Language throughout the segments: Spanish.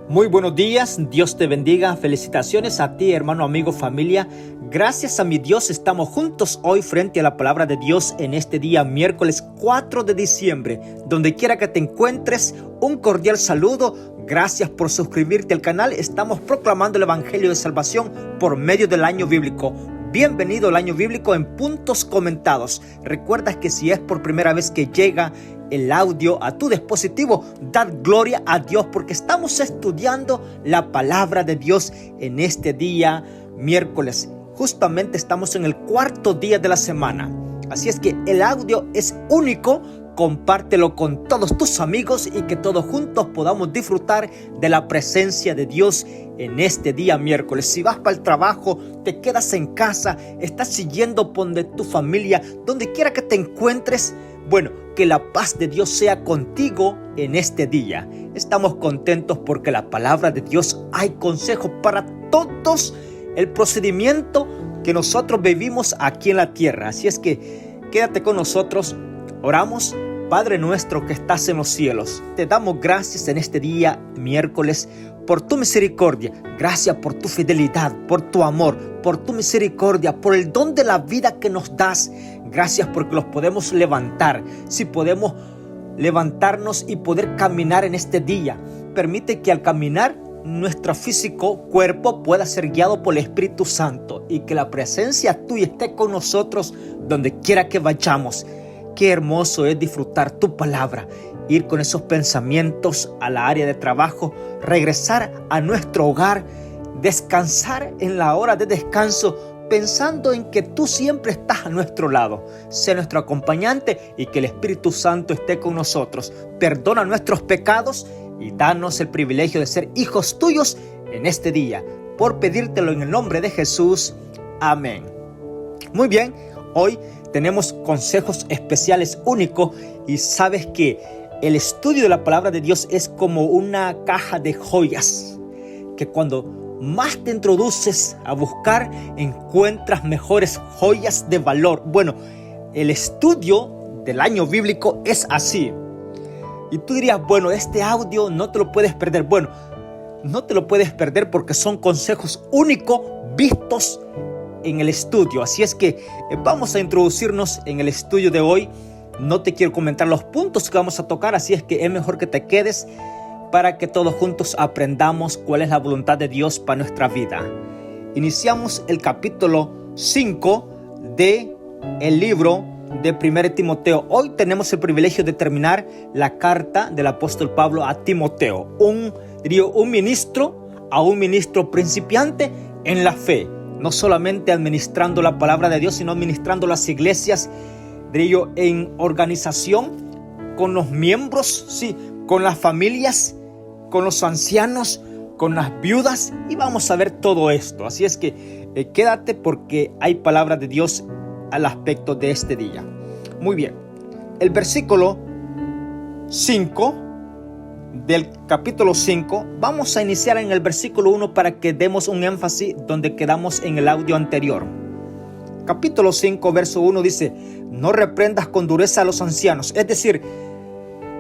Muy buenos días, Dios te bendiga, felicitaciones a ti hermano, amigo, familia. Gracias a mi Dios estamos juntos hoy frente a la palabra de Dios en este día miércoles 4 de diciembre. Donde quiera que te encuentres, un cordial saludo. Gracias por suscribirte al canal. Estamos proclamando el evangelio de salvación por medio del año bíblico. Bienvenido al año bíblico en puntos comentados. Recuerda que si es por primera vez que llega el audio a tu dispositivo, dad gloria a Dios porque estamos estudiando la palabra de Dios en este día miércoles. Justamente estamos en el cuarto día de la semana. Así es que el audio es único. Compártelo con todos tus amigos y que todos juntos podamos disfrutar de la presencia de Dios en este día miércoles. Si vas para el trabajo, te quedas en casa, estás siguiendo por tu familia, donde quiera que te encuentres, bueno, que la paz de Dios sea contigo en este día. Estamos contentos porque la palabra de Dios hay consejos para todos el procedimiento que nosotros vivimos aquí en la tierra. Así es que quédate con nosotros. Oramos. Padre nuestro que estás en los cielos, te damos gracias en este día miércoles por tu misericordia. Gracias por tu fidelidad, por tu amor, por tu misericordia, por el don de la vida que nos das. Gracias porque los podemos levantar. Si podemos levantarnos y poder caminar en este día, permite que al caminar nuestro físico cuerpo pueda ser guiado por el Espíritu Santo y que la presencia tuya esté con nosotros donde quiera que vayamos. Qué hermoso es disfrutar tu palabra, ir con esos pensamientos a la área de trabajo, regresar a nuestro hogar, descansar en la hora de descanso, pensando en que tú siempre estás a nuestro lado. Sé nuestro acompañante y que el Espíritu Santo esté con nosotros. Perdona nuestros pecados y danos el privilegio de ser hijos tuyos en este día. Por pedírtelo en el nombre de Jesús. Amén. Muy bien, hoy tenemos consejos especiales únicos y sabes que el estudio de la palabra de Dios es como una caja de joyas que cuando más te introduces a buscar encuentras mejores joyas de valor. Bueno, el estudio del año bíblico es así. Y tú dirías, bueno, este audio no te lo puedes perder. Bueno, no te lo puedes perder porque son consejos únicos vistos en el estudio. Así es que vamos a introducirnos en el estudio de hoy. No te quiero comentar los puntos que vamos a tocar, así es que es mejor que te quedes para que todos juntos aprendamos cuál es la voluntad de Dios para nuestra vida. Iniciamos el capítulo 5 de el libro de 1 Timoteo. Hoy tenemos el privilegio de terminar la carta del apóstol Pablo a Timoteo, un ministro principiante en la fe. No solamente administrando la palabra de Dios, sino administrando las iglesias, en organización con los miembros, sí, con las familias, con los ancianos, con las viudas, y vamos a ver todo esto. Así es que quédate porque hay palabra de Dios al aspecto de este día. Muy bien, el versículo 5 del capítulo 5, vamos a iniciar en el versículo 1 para que demos un énfasis donde quedamos en el audio anterior. Capítulo 5, verso 1 dice: no reprendas con dureza a los ancianos. Es decir,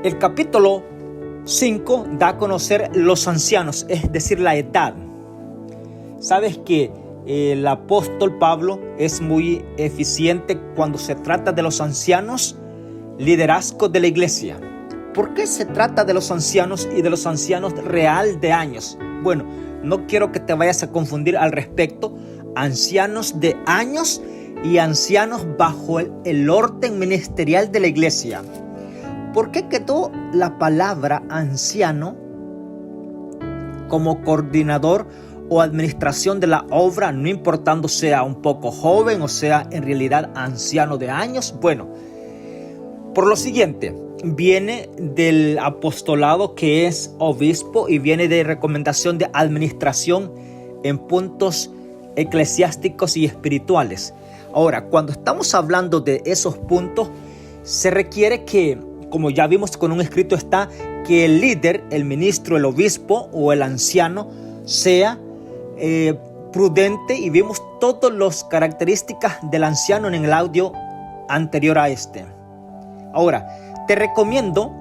el capítulo 5 da a conocer los ancianos, es decir, la edad. Sabes que el apóstol Pablo es muy eficiente cuando se trata de los ancianos, liderazgo de la iglesia. ¿Por qué se trata de los ancianos y de los ancianos real de años? Bueno, no quiero que te vayas a confundir al respecto. Ancianos de años y ancianos bajo el orden ministerial de la iglesia. ¿Por qué quedó la palabra anciano como coordinador o administración de la obra, no importando sea un poco joven o sea en realidad anciano de años? Bueno, por lo siguiente, viene del apostolado que es obispo y viene de recomendación de administración en puntos eclesiásticos y espirituales. Ahora, cuando estamos hablando de esos puntos, se requiere que, como ya vimos con un escrito está, que el líder, el ministro, el obispo o el anciano sea prudente, y vimos todas las características del anciano en el audio anterior a este. Ahora, te recomiendo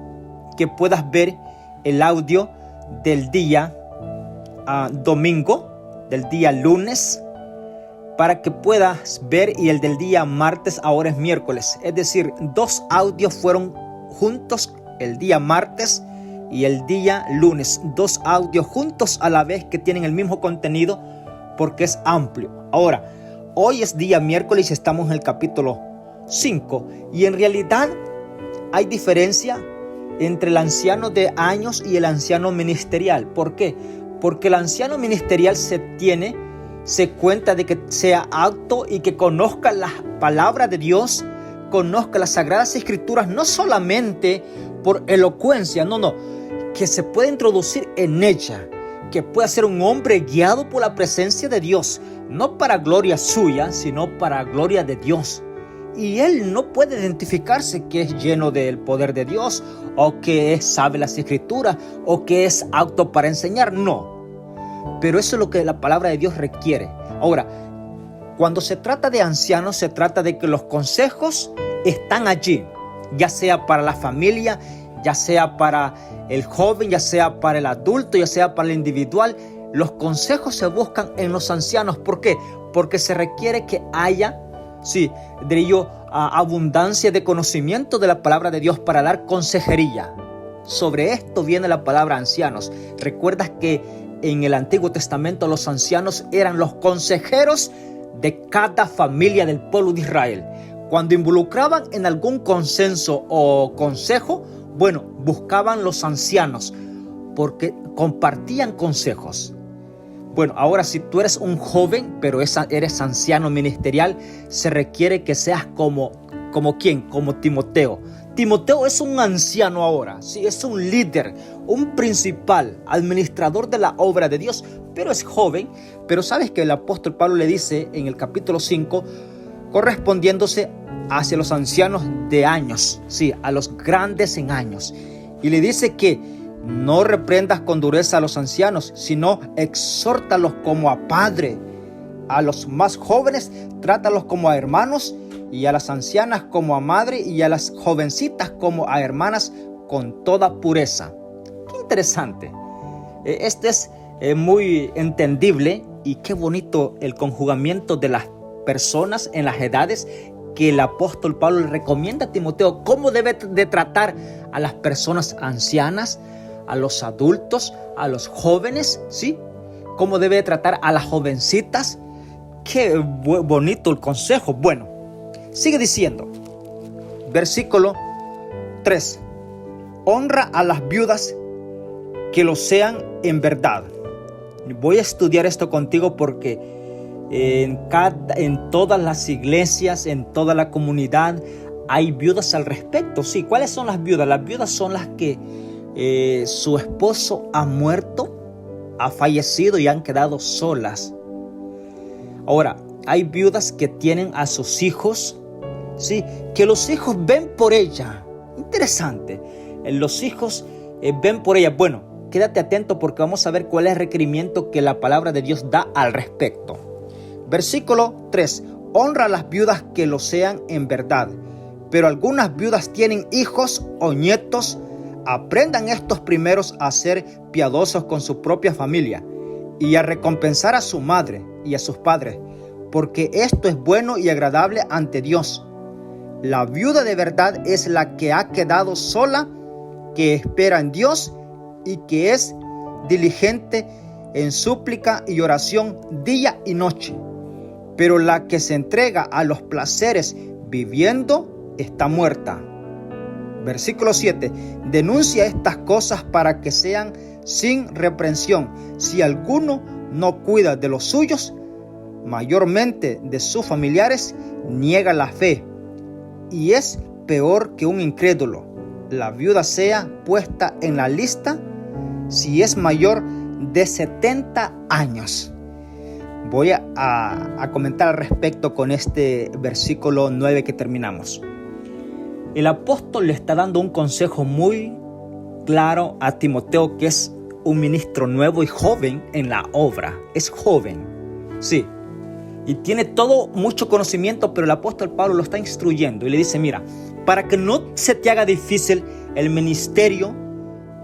que puedas ver el audio del día domingo, del día lunes, para que puedas ver, y el del día martes ahora es miércoles. Es decir, 2 audios fueron juntos el día martes y el día lunes. 2 audios juntos a la vez que tienen el mismo contenido porque es amplio. Ahora, hoy es día miércoles y estamos en el capítulo 5 y en realidad hay diferencia entre el anciano de años y el anciano ministerial. ¿Por qué? Porque el anciano ministerial se cuenta de que sea apto y que conozca la palabra de Dios, conozca las Sagradas Escrituras, no solamente por elocuencia, no, que se puede introducir en ella, que pueda ser un hombre guiado por la presencia de Dios, no para gloria suya, sino para gloria de Dios. Y él no puede identificarse que es lleno del poder de Dios, o que sabe las Escrituras, o que es apto para enseñar, no. Pero eso es lo que la palabra de Dios requiere. Ahora, cuando se trata de ancianos, se trata de que los consejos están allí, ya sea para la familia, ya sea para el joven, ya sea para el adulto, ya sea para el individual. Los consejos se buscan en los ancianos. ¿Por qué? Porque se requiere que haya, abundancia de conocimiento de la palabra de Dios para dar consejería. Sobre esto viene la palabra ancianos. ¿Recuerdas que en el Antiguo Testamento los ancianos eran los consejeros de cada familia del pueblo de Israel? Cuando involucraban en algún consenso o consejo, buscaban los ancianos porque compartían consejos. Ahora si tú eres un joven, pero eres anciano ministerial, se requiere que seas como ¿quién? Como Timoteo. Timoteo es un anciano ahora, sí, es un líder, un principal, administrador de la obra de Dios, pero es joven. Pero sabes que el apóstol Pablo le dice en el capítulo 5, correspondiéndose hacia los ancianos de años, sí, a los grandes en años, y le dice que no reprendas con dureza a los ancianos, sino exhórtalos como a padre. A los más jóvenes, trátalos como a hermanos, y a las ancianas como a madre, y a las jovencitas como a hermanas, con toda pureza. Qué interesante. Este es muy entendible, y qué bonito el conjugamiento de las personas en las edades que el apóstol Pablo le recomienda a Timoteo cómo debe de tratar a las personas ancianas, a los adultos, a los jóvenes, ¿sí? Cómo debe de tratar a las jovencitas. Qué bonito el consejo. Sigue diciendo, versículo 3. Honra a las viudas que lo sean en verdad. Voy a estudiar esto contigo porque en todas las iglesias, en toda la comunidad, hay viudas al respecto. Sí, ¿cuáles son las viudas? Las viudas son las que su esposo ha muerto, ha fallecido y han quedado solas. Ahora, hay viudas que tienen a sus hijos, sí, que los hijos ven por ella. Interesante. Los hijos ven por ella. Quédate atento porque vamos a ver cuál es el requerimiento que la palabra de Dios da al respecto. Versículo 3. Honra a las viudas que lo sean en verdad. Pero algunas viudas tienen hijos o nietos. Aprendan estos primeros a ser piadosos con su propia familia y a recompensar a su madre y a sus padres, porque esto es bueno y agradable ante Dios. La viuda de verdad es la que ha quedado sola, que espera en Dios y que es diligente en súplica y oración día y noche. Pero la que se entrega a los placeres viviendo está muerta. Versículo 7. Denuncia estas cosas para que sean sin reprensión. Si alguno no cuida de los suyos, mayormente de sus familiares, niega la fe y es peor que un incrédulo. La viuda sea puesta en la lista si es mayor de 70 años. Voy a comentar al respecto con este versículo 9 que terminamos. El apóstol le está dando un consejo muy claro a Timoteo, que es un ministro nuevo y joven en la obra. Es joven, sí, y tiene mucho conocimiento, pero el apóstol Pablo lo está instruyendo y le dice, mira, para que no se te haga difícil el ministerio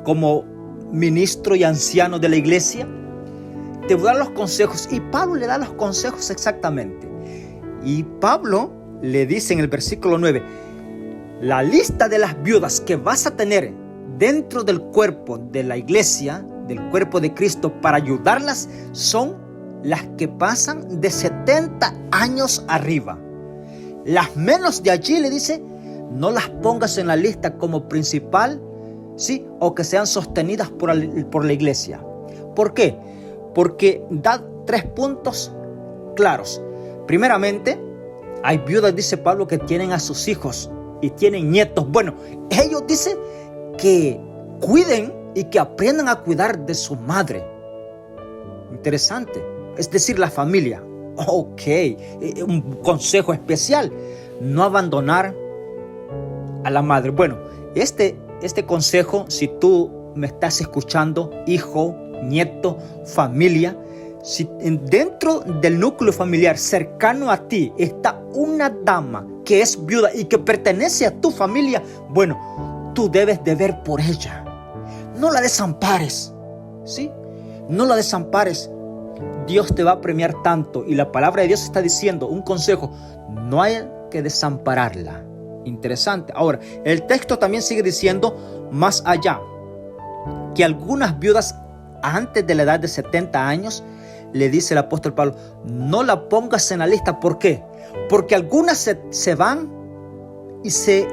como ministro y anciano de la iglesia, te voy a dar los consejos. Y Pablo le da los consejos exactamente. Y Pablo le dice en el versículo 9, la lista de las viudas que vas a tener dentro del cuerpo de la iglesia, del cuerpo de Cristo, para ayudarlas, son las que pasan de 70 años arriba. Las menos de allí, le dice, no las pongas en la lista como principal, ¿sí? O que sean sostenidas por la iglesia. ¿Por qué? Porque da 3 puntos claros. Primeramente, hay viudas, dice Pablo, que tienen a sus hijos y tienen nietos. Bueno, ellos dicen que cuiden y que aprendan a cuidar de su madre. Interesante. Es decir, la familia. Ok, un consejo especial: no abandonar a la madre. Bueno, este consejo, si tú me estás escuchando, hijo, nieto, familia, si dentro del núcleo familiar cercano a ti está una dama que es viuda y que pertenece a tu familia, bueno, tú debes de ver por ella. No la desampares, ¿sí? No la desampares. Dios te va a premiar tanto, y la palabra de Dios está diciendo un consejo: no hay que desampararla. Interesante. Ahora, el texto también sigue diciendo más allá, que algunas viudas antes de la edad de 70 años, le dice el apóstol Pablo, no la pongas en la lista. ¿Por qué? Porque algunas se van y se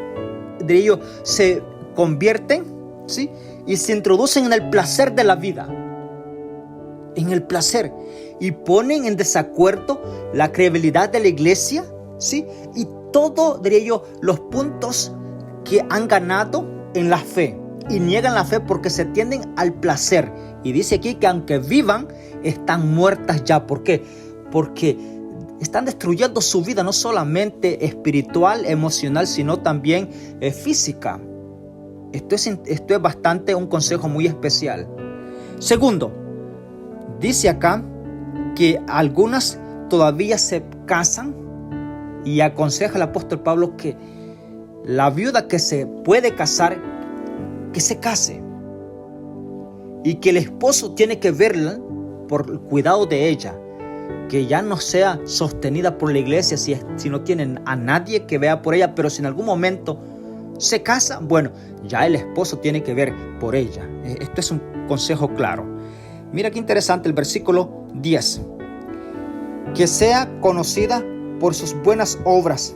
convierten, ¿sí? Y se introducen en el placer de la vida, en el placer, y ponen en desacuerdo la credibilidad de la iglesia, ¿sí? Y todo, los puntos que han ganado en la fe, y niegan la fe porque se tienden al placer. Y dice aquí que aunque vivan, están muertas ya. ¿Por qué? Porque están destruyendo su vida, no solamente espiritual, emocional, sino también física. Esto es bastante un consejo muy especial. Segundo, dice acá que algunas todavía se casan, y aconseja el apóstol Pablo que la viuda que se puede casar, que se case, y que el esposo tiene que verla por el cuidado de ella, que ya no sea sostenida por la iglesia si no tienen a nadie que vea por ella, pero si en algún momento se casa, bueno, ya el esposo tiene que ver por ella. Esto es un consejo claro. Mira qué interesante el versículo 10. Que sea conocida por sus buenas obras,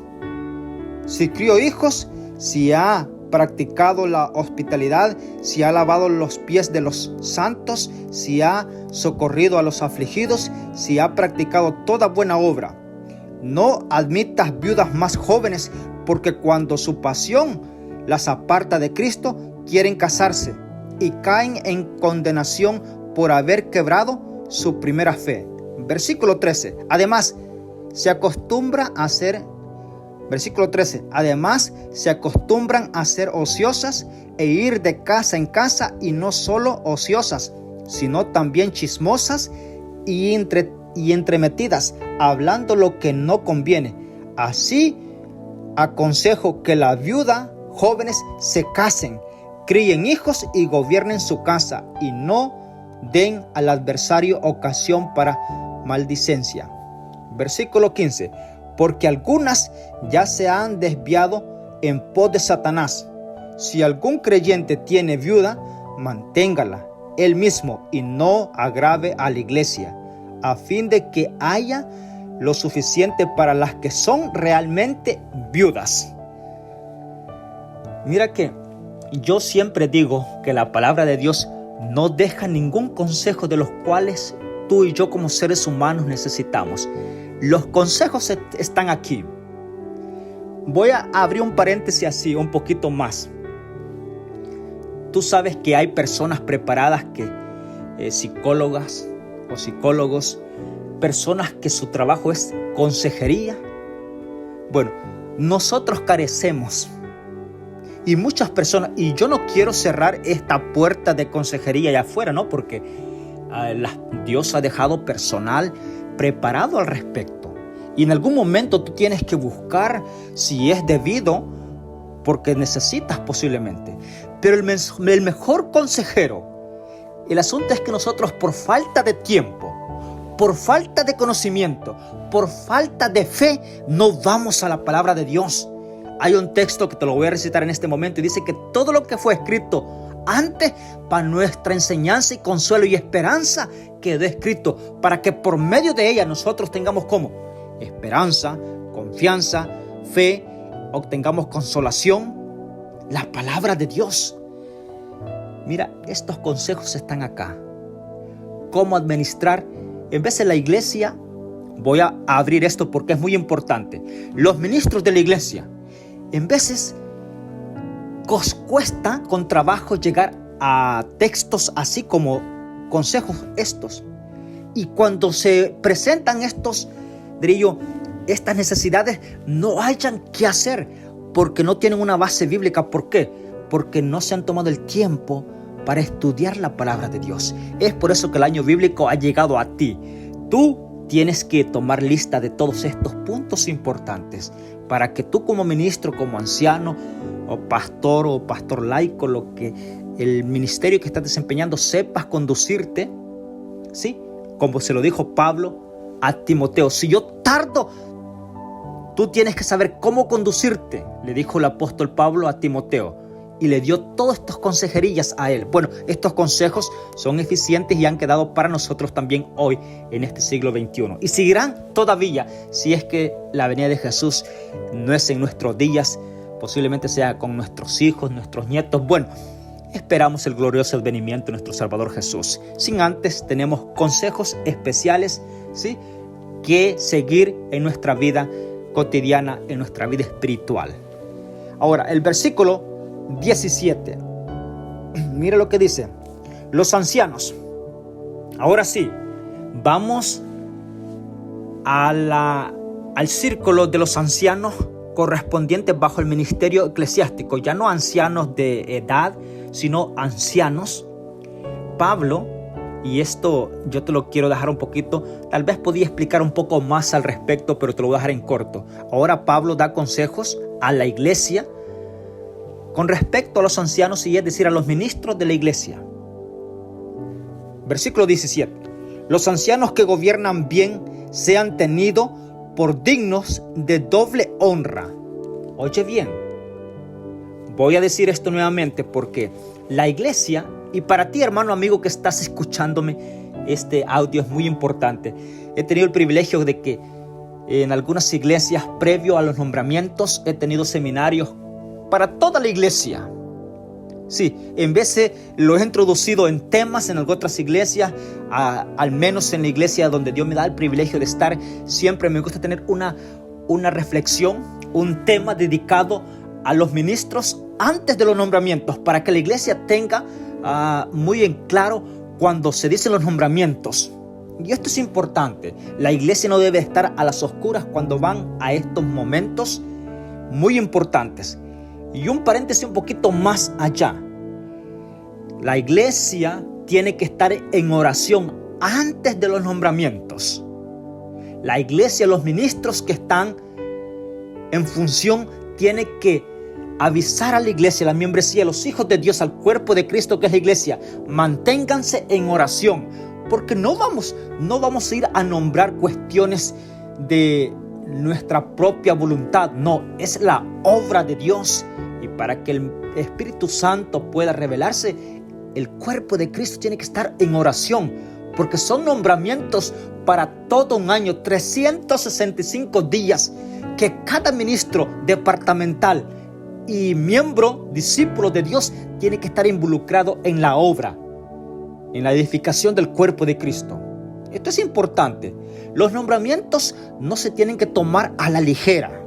si crió hijos, si ha practicado la hospitalidad, si ha lavado los pies de los santos, si ha socorrido a los afligidos, si ha practicado toda buena obra. No admitas viudas más jóvenes, porque cuando su pasión las aparta de Cristo, quieren casarse y caen en condenación por haber quebrado su primera fe. Versículo 13. Además, se acostumbran a ser ociosas e ir de casa en casa, y no solo ociosas, sino también chismosas y entremetidas, hablando lo que no conviene. Así aconsejo que la viuda jóvenes se casen, críen hijos y gobiernen su casa, y no den al adversario ocasión para maldicencia. Versículo 15. Porque algunas ya se han desviado en pos de Satanás. Si algún creyente tiene viuda, manténgala él mismo y no agrave a la iglesia, a fin de que haya lo suficiente para las que son realmente viudas. Mira que yo siempre digo que la palabra de Dios no deja ningún consejo de los cuales tú y yo como seres humanos necesitamos. Los consejos están aquí. Voy a abrir un paréntesis así, un poquito más. Tú sabes que hay personas preparadas, psicólogas o psicólogos, personas que su trabajo es consejería. Bueno, nosotros carecemos. Y muchas personas, y yo no quiero cerrar esta puerta de consejería allá afuera, ¿no? Porque Dios ha dejado personal preparado al respecto. Y en algún momento tú tienes que buscar si es debido, porque necesitas posiblemente. Pero el mejor consejero, el asunto es que nosotros por falta de tiempo por falta de conocimiento, por falta de fe, no vamos a la palabra de Dios. Hay un texto que te lo voy a recitar en este momento y dice que todo lo que fue escrito antes para nuestra enseñanza y consuelo y esperanza quedó escrito para que por medio de ella nosotros tengamos como esperanza, confianza, fe, obtengamos consolación. La palabra de Dios. Mira, estos consejos están acá. ¿Cómo administrar? En vez de la iglesia, voy a abrir esto porque es muy importante. Los ministros de la iglesia, en veces cuesta con trabajo llegar a textos así como consejos estos. Y cuando se presentan estos, diría yo, estas necesidades, no hayan qué hacer porque no tienen una base bíblica. ¿Por qué? Porque no se han tomado el tiempo para estudiar la palabra de Dios. Es por eso que el año bíblico ha llegado a ti. Tú tienes que tomar lista de todos estos puntos importantes para que tú como ministro, como anciano o pastor laico, lo que el ministerio que estás desempeñando, sepas conducirte, ¿sí? Como se lo dijo Pablo a Timoteo. Si yo tardo, tú tienes que saber cómo conducirte, le dijo el apóstol Pablo a Timoteo. Y le dio todas estas consejerillas a él. Bueno, estos consejos son eficientes y han quedado para nosotros también hoy en este siglo XXI. Y seguirán todavía si es que la venida de Jesús no es en nuestros días, posiblemente sea con nuestros hijos, nuestros nietos. Bueno, esperamos el glorioso advenimiento de nuestro Salvador Jesús. Sin antes, tenemos consejos especiales, ¿sí?, que seguir en nuestra vida cotidiana, en nuestra vida espiritual. Ahora, el versículo 17. Mira lo que dice. Los ancianos. Ahora sí, vamos al círculo de los ancianos correspondientes bajo el ministerio eclesiástico. Ya no ancianos de edad, sino ancianos. Pablo, y esto yo te lo quiero dejar un poquito, tal vez podía explicar un poco más al respecto, pero te lo voy a dejar en corto. Ahora Pablo da consejos a la iglesia con respecto a los ancianos, y es decir, a los ministros de la iglesia. Versículo 17. Los ancianos que gobiernan bien sean tenidos por dignos de doble honra. Oye bien, voy a decir esto nuevamente porque la iglesia, y para ti, hermano amigo que estás escuchándome, este audio es muy importante. He tenido el privilegio de que en algunas iglesias, previo a los nombramientos, he tenido seminarios para toda la iglesia. Sí, en vez lo he introducido en temas en otras iglesias, al menos en la iglesia donde Dios me da el privilegio de estar, siempre me gusta tener una reflexión, un tema dedicado a los ministros antes de los nombramientos, para que la iglesia tenga muy en claro cuando se dicen los nombramientos. Y esto es importante. La iglesia no debe estar a las oscuras cuando van a estos momentos muy importantes. Y un paréntesis un poquito más allá. La iglesia tiene que estar en oración antes de los nombramientos. La iglesia, los ministros que están en función, tienen que avisar a la iglesia, a la membresía, a los hijos de Dios, al cuerpo de Cristo que es la iglesia. Manténganse en oración, porque no vamos a ir a nombrar cuestiones de nuestra propia voluntad. No, es la obra de Dios. Y para que el Espíritu Santo pueda revelarse, el cuerpo de Cristo tiene que estar en oración, porque son nombramientos para todo un año, 365 días, que cada ministro departamental y miembro, discípulo de Dios, tiene que estar involucrado en la obra, en la edificación del cuerpo de Cristo. Esto es importante. Los nombramientos no se tienen que tomar a la ligera.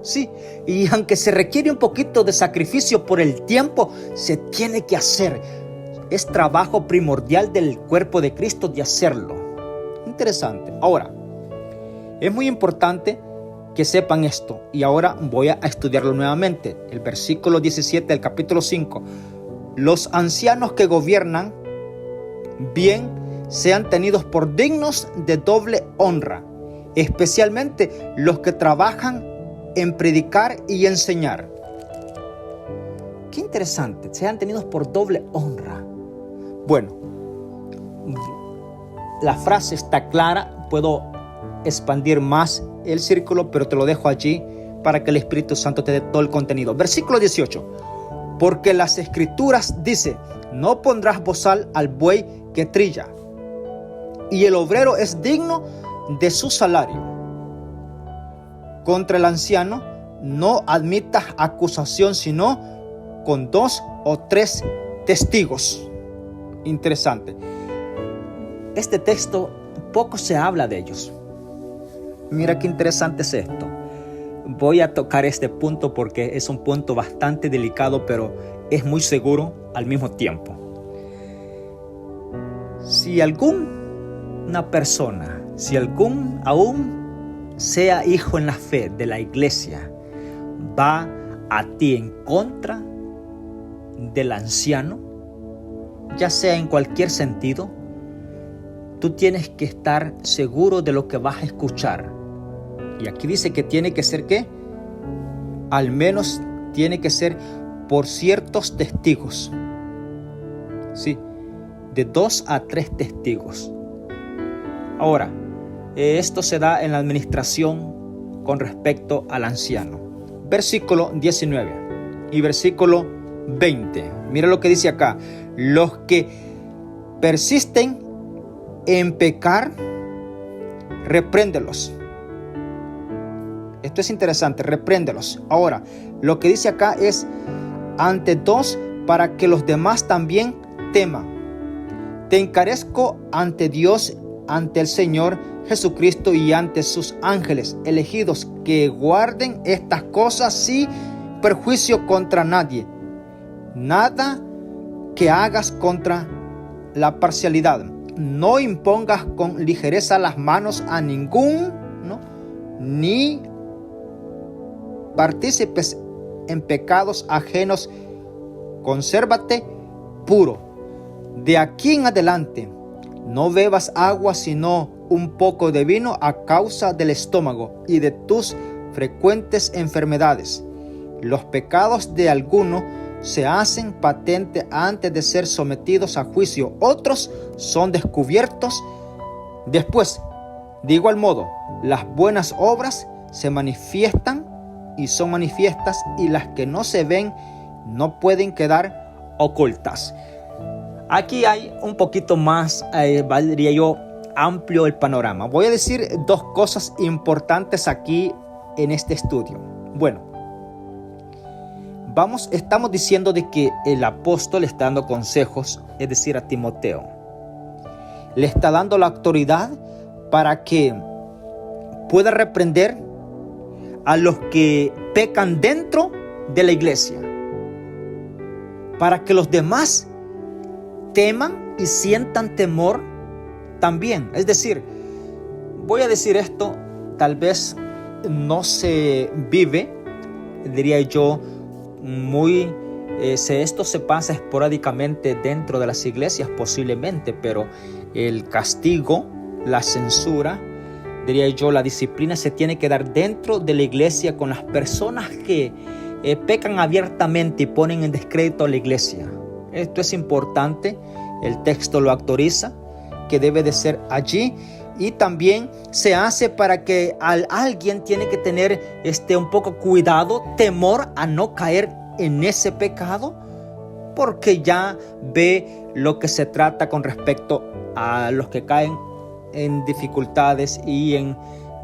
Sí, y aunque se requiere un poquito de sacrificio por el tiempo, se tiene que hacer. Es trabajo primordial del cuerpo de Cristo de hacerlo. Interesante. Ahora, es muy importante que sepan esto, y ahora voy a estudiarlo nuevamente. El versículo 17 del capítulo 5. Los ancianos que gobiernan bien sean tenidos por dignos de doble honra, especialmente los que trabajan en predicar y enseñar. Qué interesante, sean tenidos por doble honra. Bueno, la frase está clara. Puedo expandir más el círculo, pero te lo dejo allí para que el Espíritu Santo te dé todo el contenido. Versículo 18. Porque las Escrituras dice: no pondrás bozal al buey que trilla, y el obrero es digno de su salario. Contra el anciano no admitas acusación, sino con 2 o 3 testigos. Interesante. Este texto poco se habla de ellos. Mira qué interesante es esto. Voy a tocar este punto porque es un punto bastante delicado, pero es muy seguro al mismo tiempo. Si alguna persona, aún sea hijo en la fe de la iglesia, va a ti en contra del anciano, ya sea en cualquier sentido, tú tienes que estar seguro de lo que vas a escuchar. Y aquí dice que tiene que ser ¿qué? Al menos tiene que ser por ciertos testigos. Sí, de 2 a 3 testigos. Ahora, esto se da en la administración con respecto al anciano. Versículo 19 y versículo 20. Mira lo que dice acá. Los que persisten en pecar, repréndelos. Esto es interesante, repréndelos. Ahora, lo que dice acá es: ante 2, para que los demás también teman. Te encarezco ante Dios, ante el Señor Jesucristo y ante sus ángeles elegidos, que guarden estas cosas sin perjuicio contra nadie. Nada que hagas contra la parcialidad. No impongas con ligereza las manos a ninguno, ni partícipes en pecados ajenos. Consérvate puro. De aquí en adelante no bebas agua, sino un poco de vino, a causa del estómago y de tus frecuentes enfermedades. Los pecados de algunos se hacen patentes antes de ser sometidos a juicio. Otros son descubiertos después. De igual modo, las buenas obras se manifiestan y son manifiestas, y las que no se ven no pueden quedar ocultas. Aquí hay un poquito más, diría yo, amplio el panorama. Voy a decir 2 cosas importantes aquí en este estudio. Bueno, estamos diciendo de que el apóstol está dando consejos, es decir, a Timoteo. Le está dando la autoridad para que pueda reprender a los que pecan dentro de la iglesia, para que los demás teman y sientan temor también. Es decir, voy a decir esto, tal vez no se vive, diría yo, esto se pasa esporádicamente dentro de las iglesias posiblemente, pero el castigo, la censura, diría yo, la disciplina se tiene que dar dentro de la iglesia con las personas que pecan abiertamente y ponen en descrédito a la iglesia. Esto es importante, el texto lo autoriza, que debe de ser allí, y también se hace para que alguien tiene que tener un poco cuidado, temor a no caer en ese pecado, porque ya ve lo que se trata con respecto a los que caen en dificultades y en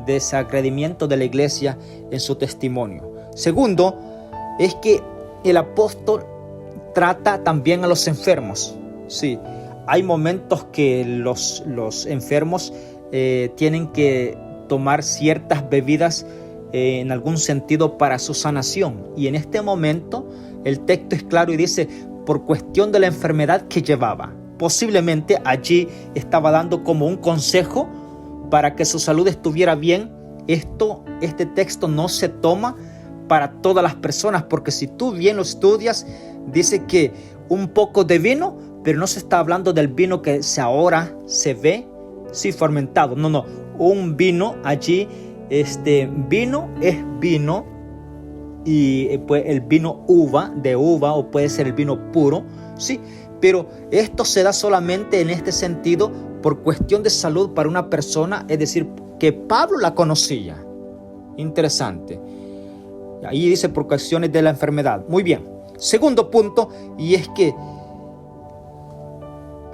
desagradecimiento de la iglesia en su testimonio. Segundo, es que el apóstol trata también a los enfermos. Sí, hay momentos que los enfermos tienen que tomar ciertas bebidas en algún sentido para su sanación, y en este momento el texto es claro y dice: por cuestión de la enfermedad que llevaba. Posiblemente allí estaba dando como un consejo para que su salud estuviera bien. Este texto no se toma para todas las personas, porque si tú bien lo estudias, dice que un poco de vino, pero no se está hablando del vino que ahora se ve, sí, fermentado. No, un vino allí, vino es vino, y pues el vino de uva, o puede ser el vino puro, sí. Pero esto se da solamente en este sentido por cuestión de salud para una persona, es decir, que Pablo la conocía. Interesante. Ahí dice por cuestiones de la enfermedad. Muy bien. Segundo punto, y es que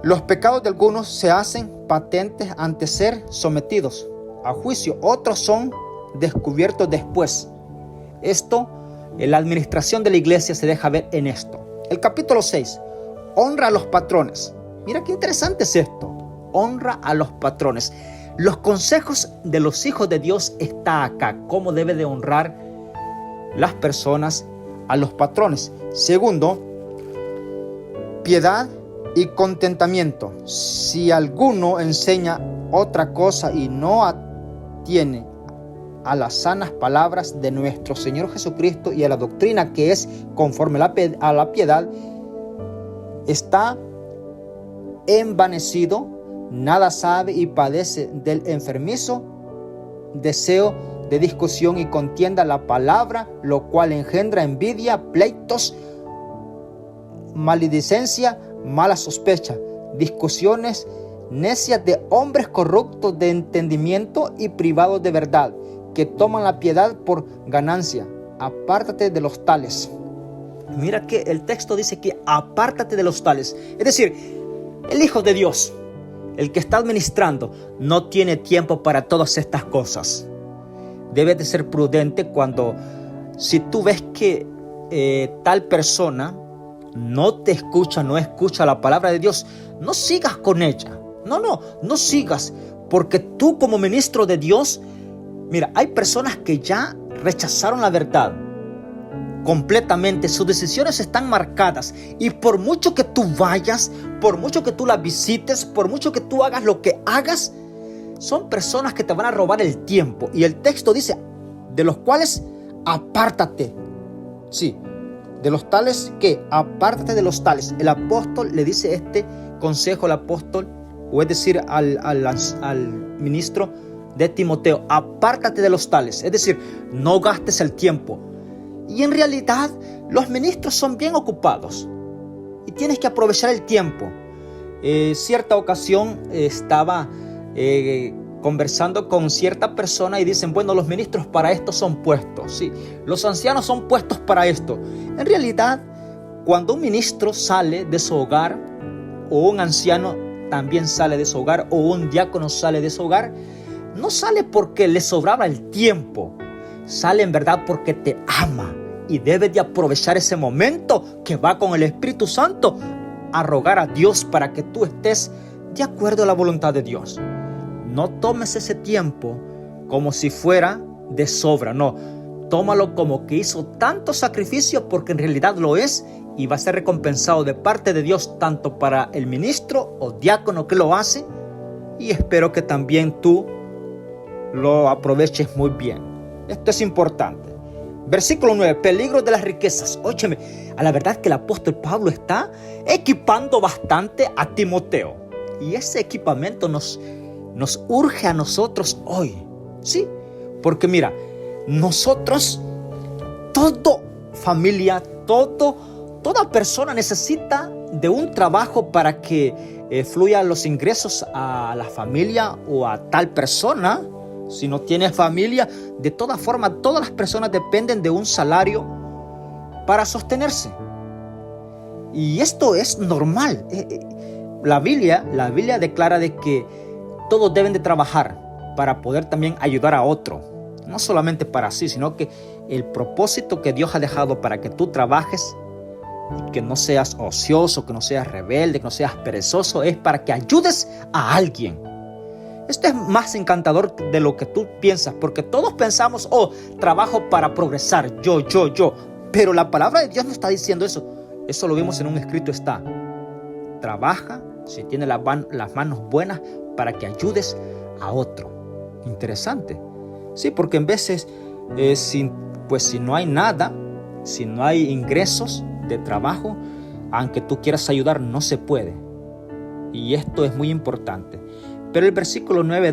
los pecados de algunos se hacen patentes antes de ser sometidos a juicio. Otros son descubiertos después. Esto, en la administración de la iglesia se deja ver en esto. El capítulo 6. Honra a los patrones. Mira qué interesante es esto. Honra a los patrones. Los consejos de los hijos de Dios está acá. Cómo debe de honrar las personas a los patrones. Segundo, piedad y contentamiento. Si alguno enseña otra cosa y no atiene a las sanas palabras de nuestro Señor Jesucristo y a la doctrina que es conforme a la piedad, está envanecido, nada sabe y padece del enfermizo deseo de discusión y contienda la palabra, lo cual engendra envidia, pleitos, maledicencia, mala sospecha, discusiones necias de hombres corruptos de entendimiento y privados de verdad, que toman la piedad por ganancia. Apártate de los tales. Mira que el texto dice que apártate de los tales. Es decir, el Hijo de Dios, el que está administrando, no tiene tiempo para todas estas cosas. Debes de ser prudente si tú ves que tal persona no te escucha, no escucha la palabra de Dios, no sigas con ella. No sigas, porque tú como ministro de Dios, mira, hay personas que ya rechazaron la verdad completamente, sus decisiones están marcadas y por mucho que tú vayas, por mucho que tú la visites, por mucho que tú hagas lo que hagas, son personas que te van a robar el tiempo. Y el texto dice, de los cuales apártate. Sí, de los tales que apártate de los tales. El apóstol le dice este consejo al apóstol, o es decir, al ministro de Timoteo, apártate de los tales. Es decir, no gastes el tiempo. Y en realidad los ministros son bien ocupados y tienes que aprovechar el tiempo. Cierta ocasión estaba conversando con cierta persona y dicen, bueno, los ministros para esto son puestos. Sí, los ancianos son puestos para esto. En realidad, cuando un ministro sale de su hogar, o un anciano también sale de su hogar, o un diácono sale de su hogar, no sale porque le sobraba el tiempo, sale en verdad porque te ama y debes de aprovechar ese momento que va con el Espíritu Santo a rogar a Dios para que tú estés de acuerdo a la voluntad de Dios. No tomes ese tiempo como si fuera de sobra, no, tómalo como que hizo tanto sacrificio, porque en realidad lo es y va a ser recompensado de parte de Dios tanto para el ministro o diácono que lo hace, y espero que también tú lo aproveches muy bien. Esto es importante. Versículo 9, peligros de las riquezas. Óyeme, a la verdad que el apóstol Pablo está equipando bastante a Timoteo. Y ese equipamiento nos urge a nosotros hoy. Sí, porque mira, nosotros, toda familia, toda persona necesita de un trabajo para que fluyan los ingresos a la familia o a tal persona. Si no tienes familia, de todas formas, todas las personas dependen de un salario para sostenerse. Y esto es normal. La Biblia declara de que todos deben de trabajar para poder también ayudar a otro. No solamente para sí, sino que el propósito que Dios ha dejado para que tú trabajes y que no seas ocioso, que no seas rebelde, que no seas perezoso, es para que ayudes a alguien. Esto es más encantador de lo que tú piensas, porque todos pensamos, trabajo para progresar, yo. Pero la palabra de Dios no está diciendo eso. Eso lo vimos en un escrito, está. Trabaja, si tienes las manos buenas, para que ayudes a otro. Interesante. Sí, porque en veces, si no hay nada, si no hay ingresos de trabajo, aunque tú quieras ayudar, no se puede. Y esto es muy importante. Pero el versículo 9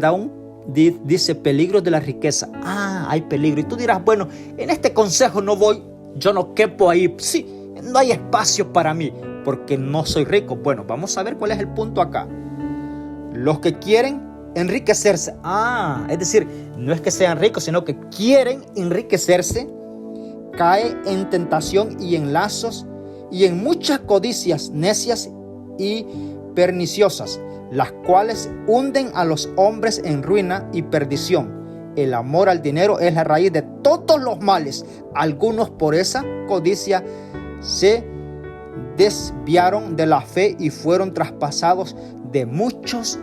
dice peligros de la riqueza. Hay peligro. Y tú dirás, bueno, en este consejo no voy, yo no quepo ahí. Sí, no hay espacio para mí, porque no soy rico. Bueno, vamos a ver cuál es el punto acá. Los que quieren enriquecerse. Es decir, no es que sean ricos, sino que quieren enriquecerse. Cae en tentación y en lazos y en muchas codicias necias y perniciosas, las cuales hunden a los hombres en ruina y perdición. El amor al dinero es la raíz de todos los males. Algunos por esa codicia se desviaron de la fe y fueron traspasados de muchos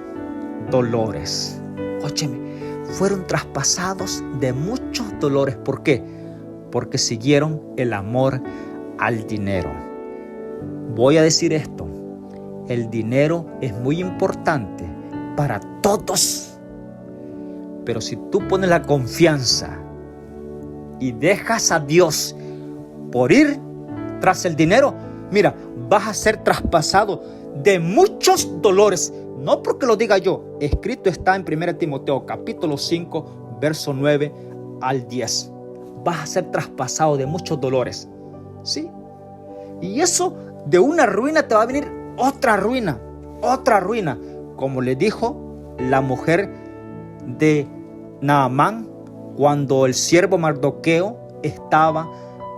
dolores. Óyeme, fueron traspasados de muchos dolores. ¿Por qué? Porque siguieron el amor al dinero. Voy a decir esto: el dinero es muy importante para todos, pero si tú pones la confianza y dejas a Dios por ir tras el dinero, mira, vas a ser traspasado de muchos dolores. No porque lo diga yo, escrito está en 1 Timoteo capítulo 5, verso 9 al 10. Vas a ser traspasado de muchos dolores, ¿sí? Y eso, de una ruina te va a venir otra ruina, como le dijo la mujer de Naamán cuando el siervo Mardoqueo estaba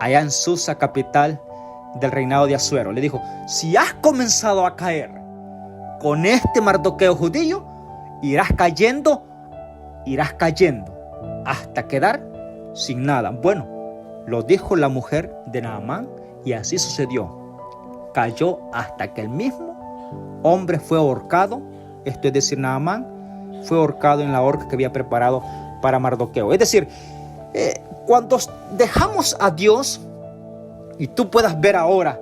allá en Susa, capital del reinado de Asuero. Le dijo: si has comenzado a caer con este Mardoqueo judío, irás cayendo hasta quedar sin nada. Bueno, lo dijo la mujer de Naamán y así sucedió. Cayó hasta que el mismo hombre fue ahorcado, esto es decir, Naamán fue ahorcado en la horca que había preparado para Mardoqueo. Es decir, cuando dejamos a Dios, y tú puedas ver ahora,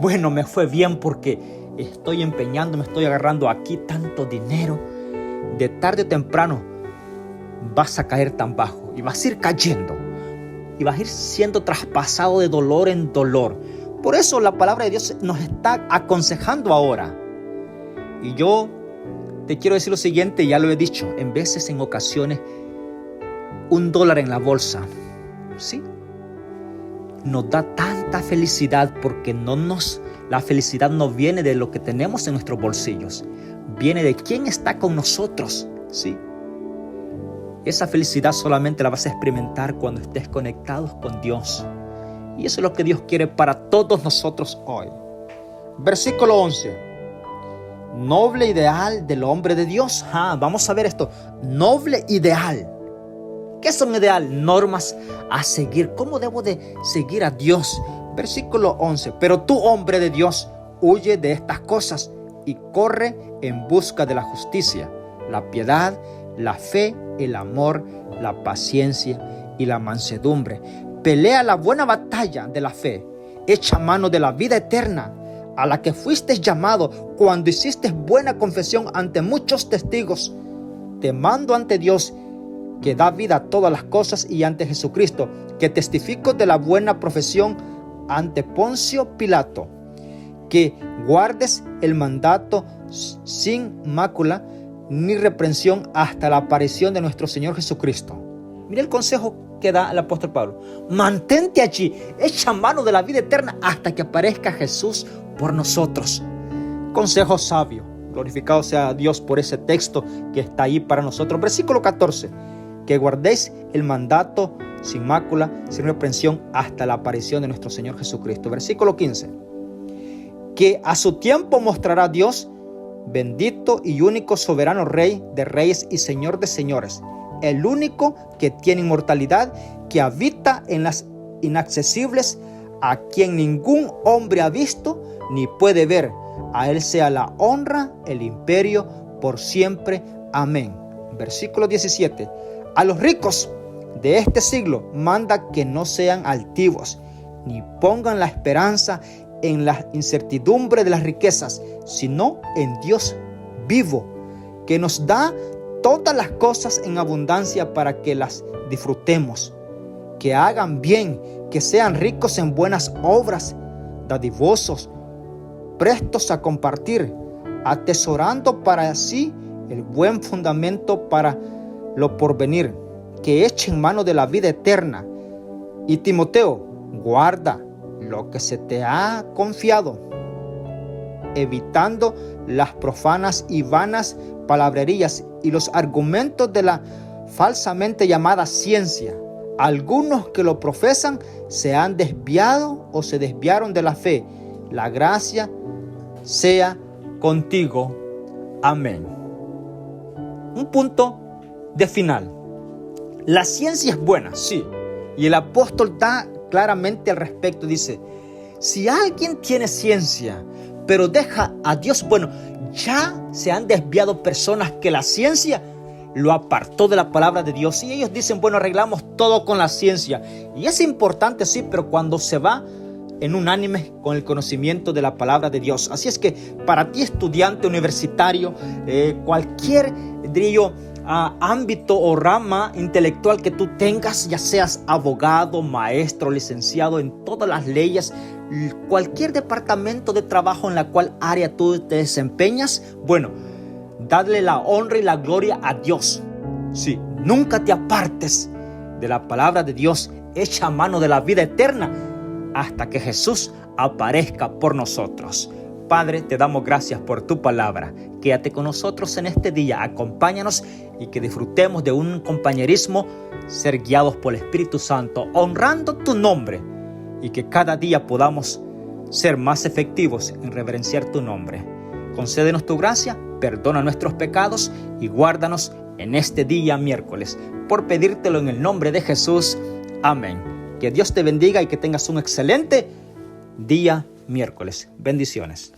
bueno, me fue bien porque estoy empeñando, me estoy agarrando aquí tanto dinero, de tarde o temprano vas a caer tan bajo y vas a ir cayendo y vas a ir siendo traspasado de dolor en dolor. Por eso la palabra de Dios nos está aconsejando ahora. Y yo te quiero decir lo siguiente, ya lo he dicho, en ocasiones, $1 en la bolsa, ¿sí?, nos da tanta felicidad porque la felicidad no viene de lo que tenemos en nuestros bolsillos, viene de quién está con nosotros, ¿sí? Esa felicidad solamente la vas a experimentar cuando estés conectados con Dios. Y eso es lo que Dios quiere para todos nosotros hoy. Versículo 11. Noble ideal del hombre de Dios. Vamos a ver esto. Noble ideal. ¿Qué son ideal? Normas a seguir. ¿Cómo debo de seguir a Dios? Versículo 11. Pero tú, hombre de Dios, huye de estas cosas y corre en busca de la justicia, la piedad, la fe, el amor, la paciencia y la mansedumbre. Pelea la buena batalla de la fe. Echa mano de la vida eterna, a la que fuiste llamado cuando hiciste buena confesión ante muchos testigos. Te mando ante Dios, que da vida a todas las cosas, y ante Jesucristo, que testificó de la buena profesión ante Poncio Pilato, que guardes el mandato sin mácula ni reprensión hasta la aparición de nuestro Señor Jesucristo. Mira el consejo que da el apóstol Pablo. Mantente allí, echa mano de la vida eterna hasta que aparezca Jesús por nosotros. Consejo sabio. Glorificado sea Dios por ese texto que está ahí para nosotros. Versículo 14. Que guardéis el mandato sin mácula, sin reprensión, hasta la aparición de nuestro Señor Jesucristo. Versículo 15. Que a su tiempo mostrará Dios, bendito y único soberano Rey de reyes y Señor de señores, el único que tiene inmortalidad, que habita en las inaccesibles, a quien ningún hombre ha visto ni puede ver. A Él sea la honra, el imperio, por siempre. Amén. Versículo 17. A los ricos de este siglo manda que no sean altivos, ni pongan la esperanza en la incertidumbre de las riquezas, sino en Dios vivo, que nos da todas las cosas en abundancia para que las disfrutemos. Que hagan bien, que sean ricos en buenas obras, dadivosos, prestos a compartir, atesorando para sí el buen fundamento para lo porvenir, que echen mano de la vida eterna. Y Timoteo, guarda lo que se te ha confiado, evitando las profanas y vanas palabrerías y los argumentos de la falsamente llamada ciencia. Algunos que lo profesan se han desviado o se desviaron de la fe. La gracia sea contigo. Amén. Un punto de final. La ciencia es buena, sí. Y el apóstol da claramente al respecto. Dice, si alguien tiene ciencia, pero deja a Dios, bueno, ya se han desviado personas que la ciencia lo apartó de la palabra de Dios. Y ellos dicen, bueno, arreglamos todo con la ciencia. Y es importante, sí, pero cuando se va en unánime con el conocimiento de la palabra de Dios. Así es que para ti, estudiante universitario, cualquier, diría yo, ámbito o rama intelectual que tú tengas, ya seas abogado, maestro, licenciado en todas las leyes, cualquier departamento de trabajo en la cual área tú te desempeñas, bueno, dadle la honra y la gloria a Dios. Sí, nunca te apartes de la palabra de Dios, echa mano de la vida eterna hasta que Jesús aparezca por nosotros. Padre, te damos gracias por tu palabra. Quédate con nosotros en este día, acompáñanos y que disfrutemos de un compañerismo, ser guiados por el Espíritu Santo, honrando tu nombre, y que cada día podamos ser más efectivos en reverenciar tu nombre. Concédenos tu gracia, perdona nuestros pecados y guárdanos en este día miércoles. Por pedírtelo en el nombre de Jesús. Amén. Que Dios te bendiga y que tengas un excelente día miércoles. Bendiciones.